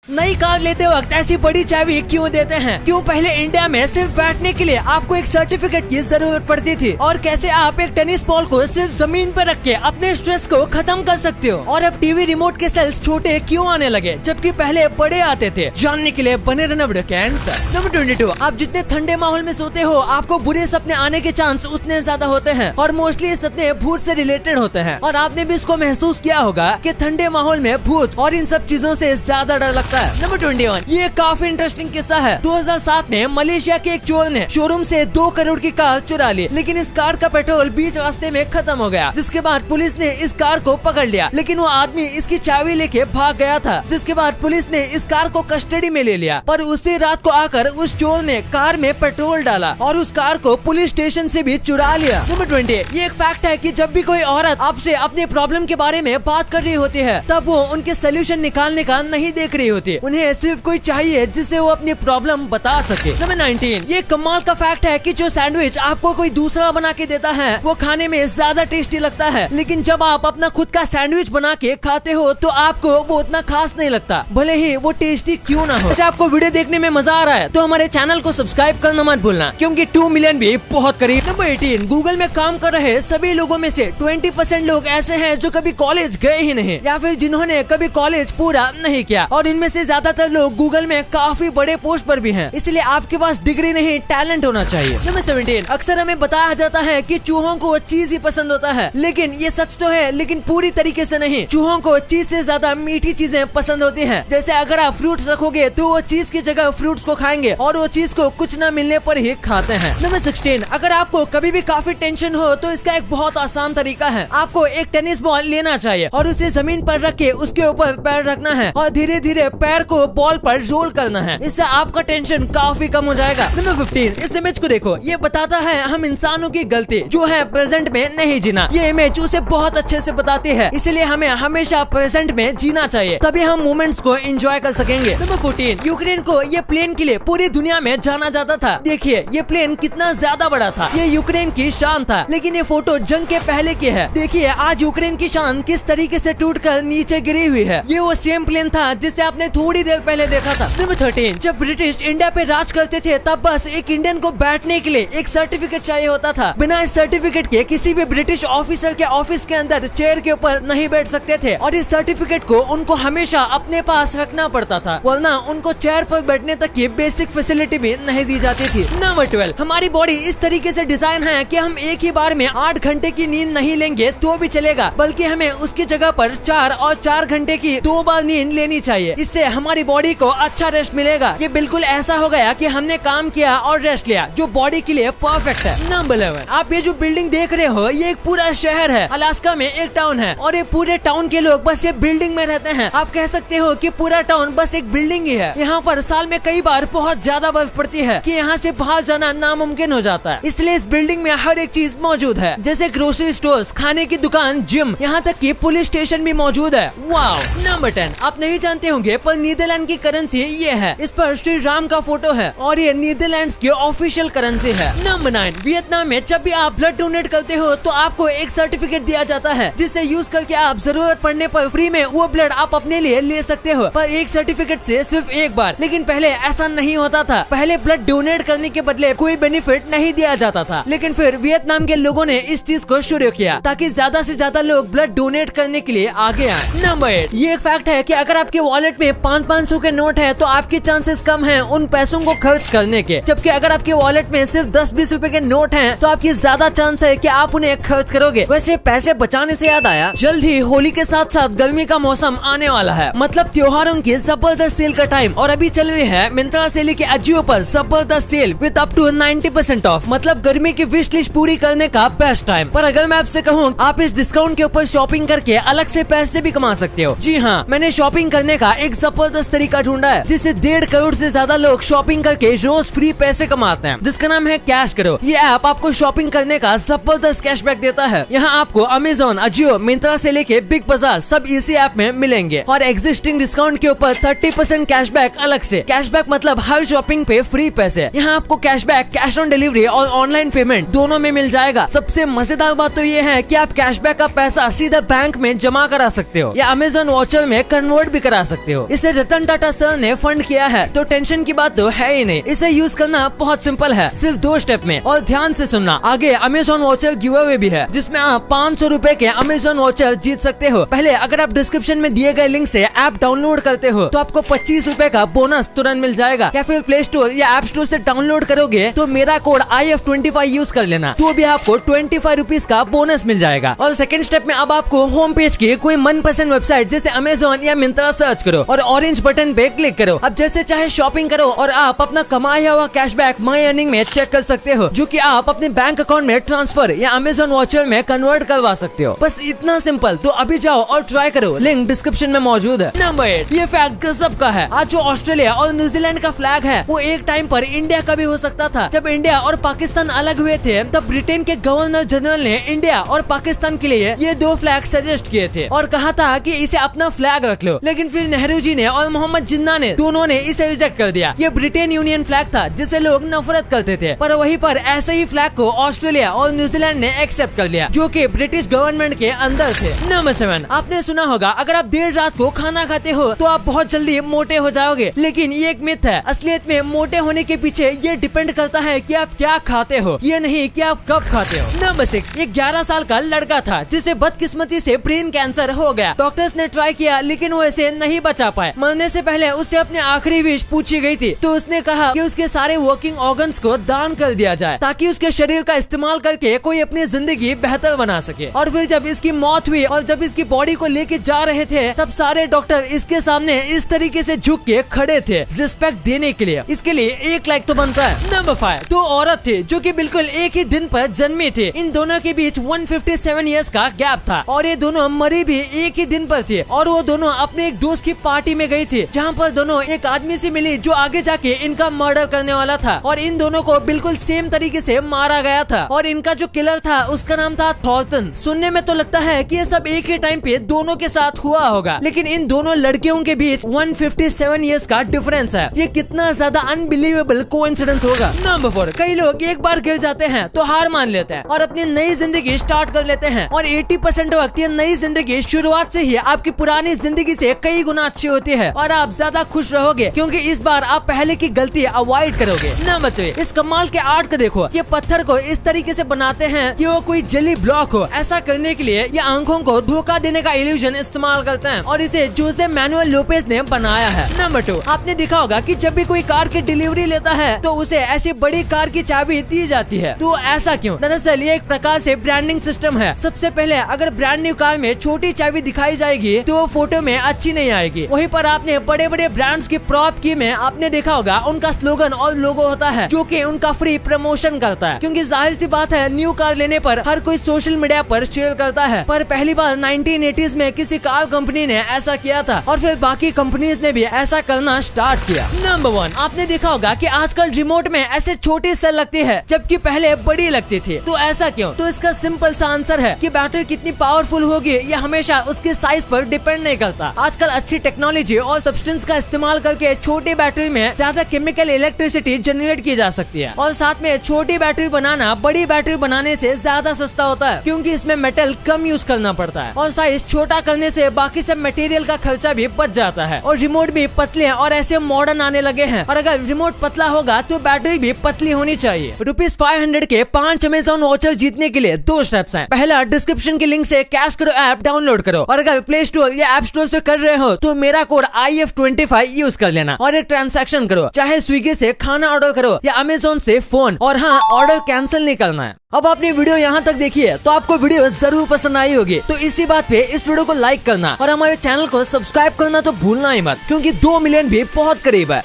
नई कार लेते वक्त ऐसी बड़ी चाबी क्यों देते हैं? क्यों पहले इंडिया में सिर्फ बैठने के लिए आपको एक सर्टिफिकेट की जरूरत पड़ती थी? और कैसे आप एक टेनिस बॉल को सिर्फ जमीन पर रख के अपने स्ट्रेस को खत्म कर सकते हो? और अब टीवी रिमोट के सेल्स छोटे क्यों आने लगे जबकि पहले बड़े आते थे? जानने के लिए बने रहना वीडियो के अंत तक। नंबर 22, आप जितने ठंडे माहौल में सोते हो आपको बुरे सपने आने के चांस उतने ज्यादा होते हैं और मोस्टली सपने भूत से रिलेटेड होते हैं। और आपने भी इसको महसूस किया होगा कि ठंडे माहौल में भूत और इन सब चीजों से ज्यादा डर लगता है। नंबर 21, ये काफी इंटरेस्टिंग किस्सा है। 2007 में मलेशिया के एक चोर ने शोरूम से 2 करोड़ की कार चुरा ली, लेकिन इस कार का पेट्रोल बीच रास्ते में खत्म हो गया, जिसके बाद पुलिस ने इस कार को पकड़ लिया। लेकिन वो आदमी इसकी चाबी लेके भाग गया था, जिसके बाद पुलिस ने इस कार को कस्टडी में ले लिया। पर उसी रात को आकर उस चोर ने कार में पेट्रोल डाला और उस कार को पुलिस स्टेशन से भी चुरा लिया। नंबर 20, ये एक फैक्ट है कि जब भी कोई औरत आपसे अपने प्रॉब्लम के बारे में बात कर रही होती है तब वो उनके सोल्यूशन निकालने का नहीं देख रही होती, उन्हें सिर्फ कोई चाहिए जिससे वो अपनी प्रॉब्लम बता सके। नंबर 19, ये कमाल का फैक्ट है कि जो सैंडविच आपको कोई दूसरा बना के देता है वो खाने में ज्यादा टेस्टी लगता है, लेकिन जब आप अपना खुद का सैंडविच बना के खाते हो तो आपको वो उतना खास नहीं लगता, भले ही वो टेस्टी क्यों ना हो। जैसे आपको वीडियो देखने में मजा आ रहा है तो हमारे चैनल को सब्सक्राइब करना मत भूलना, क्योंकि 2 मिलियन भी बहुत करीब। नंबर 18, गूगल में काम कर रहे सभी लोगों में से 20% लोग ऐसे हैं जो कभी कॉलेज गए ही नहीं या फिर जिन्होंने कभी कॉलेज पूरा नहीं किया, और इनमें से ज्यादातर लोग गूगल में काफी बड़े पोस्ट पर भी हैं। इसलिए आपके पास डिग्री नहीं टैलेंट होना चाहिए। नंबर 17, अक्सर हमें बताया जाता है कि चूहों को चीज ही पसंद होता है, लेकिन ये सच तो है लेकिन पूरी तरीके से नहीं। चूहों को चीज से ज्यादा मीठी चीजें पसंद होती हैं। जैसे अगर आप फ्रूट्स रखोगे तो वो चीज की जगह फ्रूट्स को खाएंगे और वो चीज को कुछ न मिलने पर ही खाते हैं। नंबर 16, अगर आपको कभी भी काफी टेंशन हो तो इसका एक बहुत आसान तरीका है। आपको एक टेनिस बॉल लेना चाहिए और उसे जमीन पर रख के उसके ऊपर पैर रखना है और धीरे धीरे पैर को बॉल पर रोल करना है। इससे आपका टेंशन काफी कम हो जाएगा। नंबर 15, इस इमेज को देखो, ये बताता है हम इंसानों की गलती जो है प्रेजेंट में नहीं जीना। ये इमेज उसे बहुत अच्छे से बताती है, इसलिए हमें हमेशा प्रेजेंट में जीना चाहिए, तभी हम मोमेंट्स को एंजॉय कर सकेंगे। नंबर 14, यूक्रेन को ये प्लेन के लिए पूरी दुनिया में जाना जाता था। देखिए ये प्लेन कितना ज्यादा बड़ा था, ये यूक्रेन की शान था। लेकिन ये फोटो जंग के पहले की है। देखिए आज यूक्रेन की शान किस तरीके से टूटकर नीचे गिरी हुई है। ये वो सेम प्लेन था जिसे आपने थोड़ी देर पहले देखा था। नंबर 13, जब ब्रिटिश इंडिया पे राज करते थे तब बस एक इंडियन को बैठने के लिए एक सर्टिफिकेट चाहिए होता था। बिना इस सर्टिफिकेट के किसी भी ब्रिटिश ऑफिसर के ऑफिस के अंदर चेयर के ऊपर नहीं बैठ सकते थे, और इस सर्टिफिकेट को उनको हमेशा अपने पास रखना पड़ता था, वरना उनको चेयर पर बैठने तक की बेसिक फैसिलिटी भी नहीं दी जाती थी। नंबर 12, हमारी बॉडी इस तरीके से डिजाइन है कि हम एक ही बार में 8 घंटे की नींद नहीं लेंगे तो भी चलेगा, बल्कि हमें उसकी जगह पर 4 और 4 घंटे की 2 बार नींद लेनी चाहिए। इससे हमारी बॉडी को अच्छा रेस्ट मिलेगा। ये बिल्कुल ऐसा हो गया कि हमने काम किया और रेस्ट लिया, जो बॉडी के लिए परफेक्ट है। नंबर 11, आप ये जो बिल्डिंग देख रहे हो ये एक पूरा शहर है। अलास्का में एक टाउन है और ये पूरे टाउन के लोग बस ये बिल्डिंग में रहते हैं। आप कह सकते हो कि पूरा टाउन बस एक बिल्डिंग ही है। यहाँ पर साल में कई बार बहुत ज्यादा बर्फ पड़ती है कि यहाँ से बाहर जाना नामुमकिन हो जाता है। इसलिए इस बिल्डिंग में हर एक चीज मौजूद है, जैसे ग्रोसरी स्टोर्स, खाने की दुकान, जिम, यहाँ तक कि पुलिस स्टेशन भी मौजूद है। वाओ। नंबर 10, आप नहीं जानते होंगे पर नीदरलैंड की करेंसी ये है। इस पर श्री राम का फोटो है और ये नीदरलैंड्स की ऑफिशियल करेंसी है। नंबर 9, वियतनाम में जब भी आप ब्लड डोनेट करते हो तो आपको एक सर्टिफिकेट दिया जाता है, जिसे यूज करके आप जरूरत पड़ने पर फ्री में वो ब्लड आप अपने लिए ले सकते हो, पर एक सर्टिफिकेट से सिर्फ एक बार। लेकिन पहले ऐसा नहीं होता था। पहले ब्लड डोनेट करने के बदले कोई बेनिफिट नहीं दिया जाता था, लेकिन फिर वियतनाम के लोगों ने इस चीज को शुरू किया ताकि ज्यादा से ज्यादा लोग ब्लड डोनेट करने के लिए आगे आए। नंबर 8, ये एक फैक्ट है कि अगर आपके वॉलेट में 500 के नोट है तो आपके चांसेस कम हैं उन पैसों को खर्च करने के, जबकि अगर आपके वॉलेट में सिर्फ 10-20 रुपए के नोट हैं तो आपकी ज्यादा चांस है कि आप उन्हें खर्च करोगे। वैसे पैसे बचाने से याद आया, जल्द ही होली के साथ साथ गर्मी का मौसम आने वाला है, मतलब त्योहारों की जबरदस्त सेल का टाइम, और अभी चल रही है मिंत्रा से लेके अजियो पर जबरदस्त sale with up to 90% off, मतलब गर्मी की विश लिस्ट पूरी करने का बेस्ट टाइम। पर अगर मैं आपसे कहूँ आप इस डिस्काउंट के ऊपर शॉपिंग करके अलग से पैसे भी कमा सकते हो। जी हाँ, मैंने शॉपिंग करने का एक जबरदस्त तरीका ढूंढा है जिससे 1.5 करोड़ से ज्यादा लोग शॉपिंग करके रोज फ्री पैसे कमाते हैं, जिसका नाम है कैश करो। ये ऐप आपको शॉपिंग करने का जबरदस्त कैशबैक देता है। यहाँ आपको अमेजोन, अजियो, मिंत्रा से लेके बिग बाजार सब इसी ऐप में मिलेंगे, और एग्जिस्टिंग डिस्काउंट के ऊपर 30% कैशबैक अलग से। कैशबैक मतलब हर शॉपिंग पे फ्री पैसे। यहाँ आपको कैशबैक कैश ऑन डिलीवरी और ऑनलाइन पेमेंट दोनों में मिल जाएगा। सबसे मजेदार बात तो ये है कि आप कैशबैक का पैसा सीधा बैंक में जमा करा सकते हो या अमेजोन वाउचर में कन्वर्ट भी करा सकते हो। इसे रतन टाटा सर ने फंड किया है, तो टेंशन की बात तो है ही नहीं। इसे यूज करना बहुत सिंपल है, सिर्फ 2 स्टेप में। और ध्यान से सुनना, आगे अमेज़न वाउचर गिव अवे भी है, जिसमें आप 500 रुपए के अमेज़न वाउचर जीत सकते हो। पहले अगर आप डिस्क्रिप्शन में दिए गए लिंक से ऐप डाउनलोड करते हो तो आपको 25 रुपए का बोनस तुरंत मिल जाएगा। या फिर प्ले स्टोर या ऐप स्टोर से डाउनलोड करोगे तो मेरा कोड IF25 यूज कर लेना, तो भी आपको 25 रुपीज का बोनस मिल जाएगा। और सेकंड स्टेप में अब आपको होम पेज की कोई मनपसंद वेबसाइट जैसे अमेज़न या मिंत्रा सर्च करो और ऑरेंज बटन पे क्लिक करो। अब जैसे चाहे शॉपिंग करो और आप अपना कमाया हुआ कैशबैक माई अर्निंग में चेक कर सकते हो, जो कि आप अपने बैंक अकाउंट में ट्रांसफर या अमेज़न वाउचर में कन्वर्ट करवा सकते हो। बस इतना सिंपल। तो अभी जाओ और ट्राई करो, लिंक डिस्क्रिप्शन में मौजूद है। नंबर 8, ये फैक्ट गजब का है। आज जो ऑस्ट्रेलिया और न्यूजीलैंड का फ्लैग है वो एक टाइम पर इंडिया का भी हो सकता था। जब इंडिया और पाकिस्तान अलग हुए थे तब ब्रिटेन के गवर्नर जनरल ने इंडिया और पाकिस्तान के लिए ये 2 फ्लैग सजेस्ट किए थे और कहा था कि इसे अपना फ्लैग रख लो। लेकिन फिर नेहरू जी ने और मोहम्मद जिन्ना ने दोनों ने इसे रिजेक्ट कर दिया। ये ब्रिटेन यूनियन फ्लैग था जिसे लोग नफरत करते थे, पर वहीं पर ऐसे ही फ्लैग को ऑस्ट्रेलिया और न्यूजीलैंड ने एक्सेप्ट कर लिया, जो कि ब्रिटिश गवर्नमेंट के अंदर थे। नंबर 7, आपने सुना होगा अगर आप देर रात को खाना खाते हो तो आप बहुत जल्दी मोटे हो जाओगे, लेकिन ये एक मिथ है। असलियत में मोटे होने के पीछे ये डिपेंड करता है कि आप क्या खाते हो, ये नहीं कि आप कब खाते हो। नंबर 6, एक 11 साल का लड़का था जिसे बदकिस्मती से ब्रेन कैंसर हो गया। डॉक्टर्स ने ट्राई किया लेकिन वो इसे नहीं बचा पाए। मरने से पहले उससे अपनी आखिरी विश पूछी गई थी, तो उसने कहा कि उसके सारे वर्किंग ऑर्गन्स को दान कर दिया जाए ताकि उसके शरीर का इस्तेमाल करके कोई अपनी जिंदगी बेहतर बना सके। और फिर जब इसकी मौत हुई और जब इसकी बॉडी को लेके जा रहे थे तब सारे डॉक्टर इसके सामने इस तरीके से झुक के खड़े थे रिस्पेक्ट देने के लिए। इसके लिए 1 लाइक तो बनता है। नंबर 5, 2 औरत थी जो कि बिल्कुल एक ही दिन पर जन्मी थी। इन दोनों के बीच 157 इयर्स का गैप था और ये दोनों मरी भी एक ही दिन पर थी। और वो दोनों अपने एक दोस्त की पार्टी में गई थी जहाँ पर दोनों एक आदमी से मिली जो आगे जाके इनका मर्डर करने वाला था। और इन दोनों को बिल्कुल सेम तरीके से मारा गया था और इनका जो किलर था उसका नाम था थॉर्टन। सुनने में तो लगता है कि ये सब एक ही टाइम पे दोनों के साथ हुआ होगा, लेकिन इन दोनों लड़कियों के बीच 157 इयर्स का डिफरेंस है। ये कितना ज्यादा अनबिलीवेबल कोइंसिडेंस होगा। नंबर 4, कई लोग एक बार गिर जाते हैं तो हार मान लेते हैं और अपनी नई जिंदगी स्टार्ट कर लेते हैं। और 80% वक्त ये नई जिंदगी शुरुआत से ही आपकी पुरानी जिंदगी से कई गुना अच्छी होती है और आप ज्यादा खुश रहोगे क्योंकि इस बार आप पहले की गलती अवॉइड करोगे। नंबर 3, इस कमाल के आर्ट को देखो। ये पत्थर को इस तरीके से बनाते हैं कि वो कोई जेली ब्लॉक हो। ऐसा करने के लिए ये आंखों को धोखा देने का इल्यूजन इस्तेमाल करते हैं और इसे जोसे मैनुअल लोपेज ने बनाया है। नंबर 2, आपने देखा होगा कि जब भी कोई कार की डिलीवरी लेता है तो उसे ऐसी बड़ी कार की चाबी दी जाती है। तो ऐसा क्यों? दरअसल ये एक प्रकार से ब्रांडिंग सिस्टम है। सबसे पहले अगर ब्रांड न्यू कार में छोटी चाबी दिखाई जाएगी तो वो फोटो में अच्छी नहीं आएगी। वहीं पर आपने बड़े बड़े ब्रांड्स की प्रॉप की में आपने देखा होगा उनका स्लोगन और लोगो होता है जो कि उनका फ्री प्रमोशन करता है, क्योंकि जाहिर सी बात है न्यू कार लेने पर हर कोई सोशल मीडिया पर शेयर करता है। पर पहली बार 1980s में किसी कार कंपनी ने ऐसा किया था और फिर बाकी कंपनीज ने भी ऐसा करना स्टार्ट किया। नंबर 1, आपने देखा होगा कि आजकल रिमोट में ऐसे छोटी सेल लगती है जबकि पहले बड़ी लगती थी। तो ऐसा क्यों? तो इसका सिंपल सा आंसर है कि बैटरी कितनी पावरफुल होगी ये हमेशा उसके साइज पर डिपेंड नहीं करता। आजकल अच्छी टेक्नोलॉजी और सब्सटेंस का इस्तेमाल करके छोटी बैटरी में ज्यादा केमिकल इलेक्ट्रिसिटी जनरेट की जा सकती है और साथ में छोटी बैटरी बनाना बड़ी बैटरी बनाने से ज्यादा सस्ता होता है क्योंकि इसमें मेटल कम यूज करना पड़ता है और साइज छोटा करने से बाकी सब मटेरियल का खर्चा भी बच जाता है। और रिमोट भी पतले और ऐसे मॉडर्न आने लगे हैं और अगर रिमोट पतला होगा तो बैटरी भी पतली होनी चाहिए। ₹500 के 5 अमेज़न वाउचर जीतने के लिए 2 स्टेप्स हैं। पहला, डिस्क्रिप्शन के लिंक से कैश करो ऐप डाउनलोड करो और अगर प्ले स्टोर या ऐप स्टोर से कर रहे हो तो मेरा कोड IF25 यूज कर लेना और एक ट्रांजैक्शन करो, चाहे स्विगी से खाना ऑर्डर करो या अमेज़न से फोन। और हाँ, ऑर्डर कैंसिल नहीं करना है। अब आपने वीडियो यहाँ तक देखी है तो आपको वीडियो जरूर पसंद आई होगी, तो इसी बात पे इस वीडियो को लाइक करना और हमारे चैनल को सब्सक्राइब करना तो भूलना ही मत, क्योंकि 2 मिलियन भी बहुत करीब है।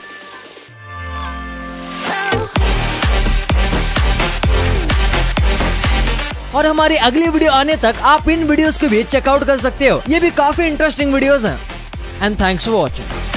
और हमारी अगली वीडियो आने तक आप इन वीडियोस को भी चेकआउट कर सकते हो। ये भी काफी इंटरेस्टिंग वीडियोस हैं। And thanks for watching.